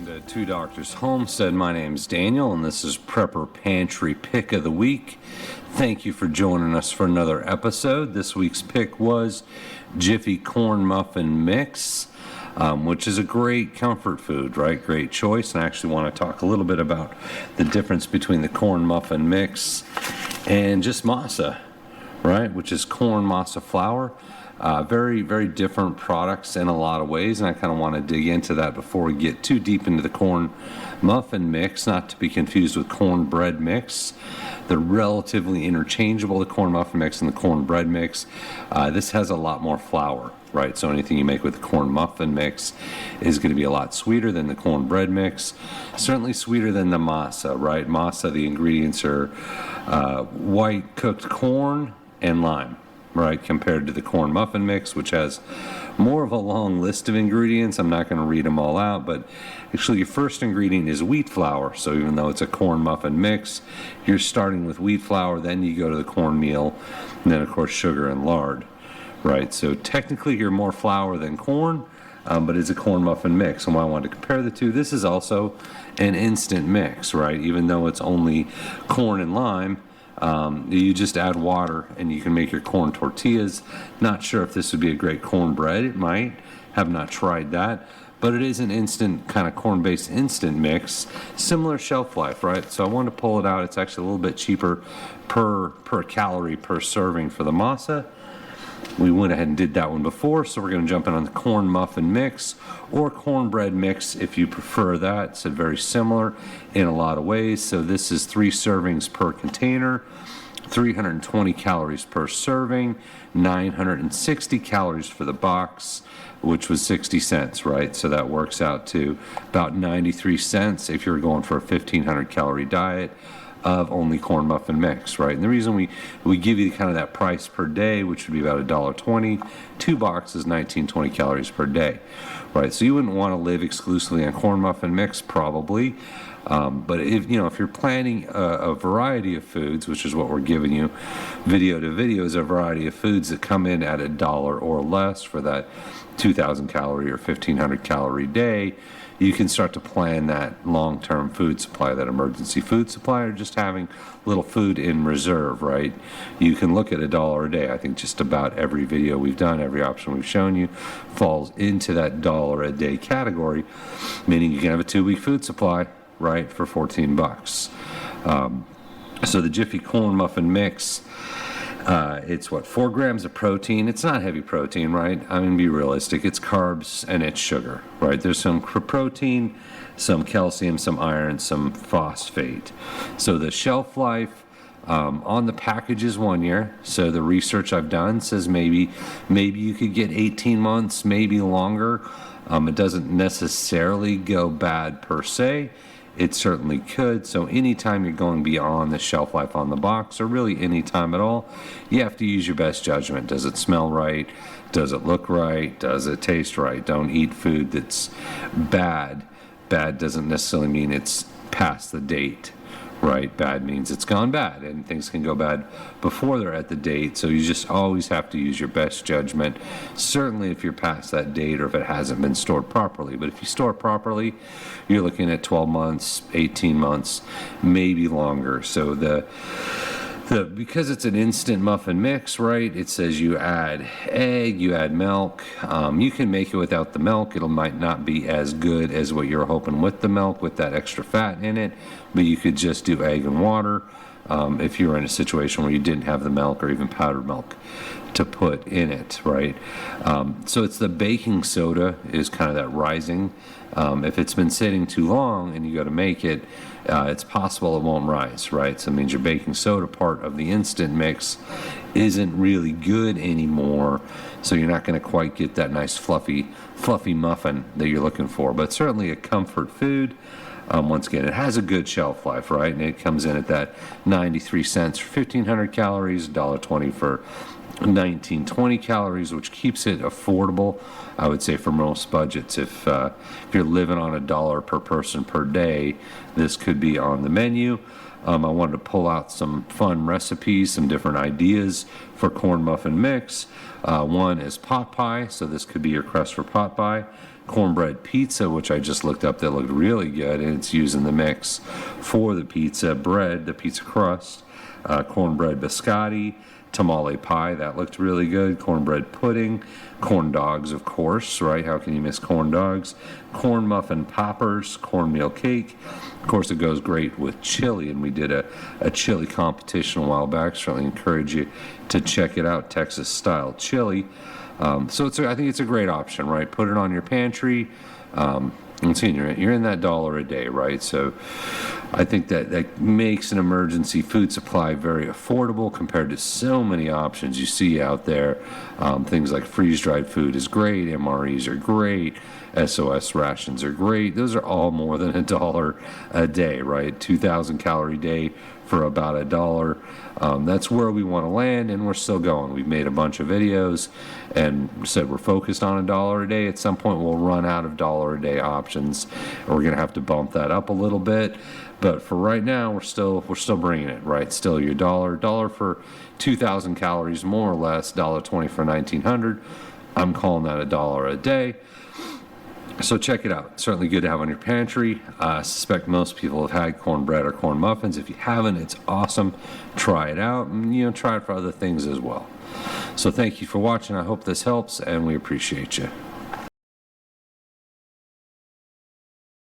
Welcome to Two Doctors Homestead. My name's Daniel, and this is Prepper Pantry Pick of the Week. Thank you for joining us for another episode. This week's pick was Jiffy Corn Muffin Mix, which is a great comfort food, right? Great choice. And I actually want to talk a little bit about the difference between the corn muffin mix and just masa, right? Which is corn masa flour. Very, very different products in a lot of ways, and I kind of want to dig into that before we get too deep into the corn muffin mix, not to be confused with cornbread mix. They're relatively interchangeable, the corn muffin mix and the cornbread mix. This has a lot more flour, right? So anything you make with the corn muffin mix is going to be a lot sweeter than the cornbread mix. Certainly sweeter than the masa, right? Masa, the ingredients are white cooked corn and lime, right, compared to the corn muffin mix, which has more of a long list of ingredients. I'm not going to read them all out, but actually your first ingredient is wheat flour. So even though it's a corn muffin mix, you're starting with wheat flour, then you go to the cornmeal, and then of course sugar and lard, right? So technically you're more flour than corn, but it's a corn muffin mix. And why I wanted to compare the two, this is also an instant mix, right? Even though it's only corn and lime, you just add water and you can make your corn tortillas. Not sure if this would be a great cornbread. It might. Have not tried that. But it is an instant, kind of corn-based instant mix. Similar shelf life, right? So I wanted to pull it out. It's actually a little bit cheaper per calorie per serving for the masa. We went ahead and did that one before, so we're going to jump in on the corn muffin mix or cornbread mix if you prefer that. It's very similar in a lot of ways. So this is 3 servings per container, 320 calories per serving, 960 calories for the box, which was 60 cents, right? So that works out to about 93 cents if you're going for a 1,500 calorie diet of only corn muffin mix, right? And the reason we give you kind of that price per day, which would be about $1.20, 2 boxes, 1920 calories per day, right? So you wouldn't want to live exclusively on corn muffin mix, probably. But if you're planning a variety of foods, which is what we're giving you, video to video, is a variety of foods that come in at $1 or less for that 2,000 calorie or 1,500 calorie day, you can start to plan that long-term food supply, that emergency food supply, or just having little food in reserve, right? You can look at $1 a day. I think just about every video we've done, every option we've shown you falls into that $1 a day category, meaning you can have a 2-week food supply, right, for 14 bucks. So the Jiffy Corn Muffin Mix, it's 4 grams of protein. It's not heavy protein, right? I'm going to be realistic. It's carbs and it's sugar, right? There's some protein, some calcium, some iron, some phosphate. So the shelf life on the package is 1 year. So the research I've done says maybe you could get 18 months, maybe longer. It doesn't necessarily go bad per se. It certainly could. So anytime you're going beyond the shelf life on the box, or really any time at all, you have to use your best judgment. Does it smell right? Does it look right? Does it taste right? Don't eat food that's bad. Bad doesn't necessarily mean it's past the date, right? Bad means it's gone bad, and things can go bad before they're at the date. So you just always have to use your best judgment, certainly if you're past that date or if it hasn't been stored properly. But if you store it properly, you're looking at 12 months, 18 months, maybe longer. So because it's an instant muffin mix, right, it says you add egg, you add milk. You can make it without the milk. It might not be as good as what you're hoping with the milk, with that extra fat in it, but you could just do egg and water if you were in a situation where you didn't have the milk or even powdered milk to put in it, right? So it's the baking soda is kind of that rising. If it's been sitting too long and you got to make it, it's possible it won't rise, right? So it means your baking soda part of the instant mix isn't really good anymore. So you're not going to quite get that nice fluffy muffin that you're looking for. But certainly a comfort food. Once again, it has a good shelf life, right? And it comes in at that 93 cents for 1,500 calories, $1.20 for 1920 calories, which keeps it affordable, I would say, for most budgets. If you're living on $1 per person per day, this could be on the menu. I wanted to pull out some fun recipes, some different ideas for corn muffin mix. One is pot pie, so this could be your crust for pot pie. Cornbread pizza, which I just looked up, that looked really good, and it's used in the mix for the pizza bread, the pizza crust. Cornbread biscotti, tamale pie, that looked really good. Cornbread pudding, corn dogs, of course, right? How can you miss corn dogs? Corn muffin poppers, cornmeal cake. Of course, it goes great with chili, and we did a chili competition a while back. Certainly encourage you to check it out, Texas style chili. So I think it's a great option, right? Put it on your pantry. And see, you're in that $1 a day, right? So I think that makes an emergency food supply very affordable compared to so many options you see out there. Things like freeze-dried food is great, MREs are great, SOS rations are great. Those are all more than $1 a day, right? 2,000 calorie day for about $1. That's where we want to land, and we're still going. We've made a bunch of videos and said we're focused on $1 a day. At some point, we'll run out of $1 a day options, and we're going to have to bump that up a little bit. But for right now, we're still bringing it, right? Still your dollar for 2,000 calories, more or less, $1.20 for 1,900. I'm calling that $1 a day. So check it out. Certainly good to have on your pantry. I suspect most people have had cornbread or corn muffins. If you haven't, it's awesome. Try it out, and try it for other things as well. So thank you for watching. I hope this helps, and we appreciate you.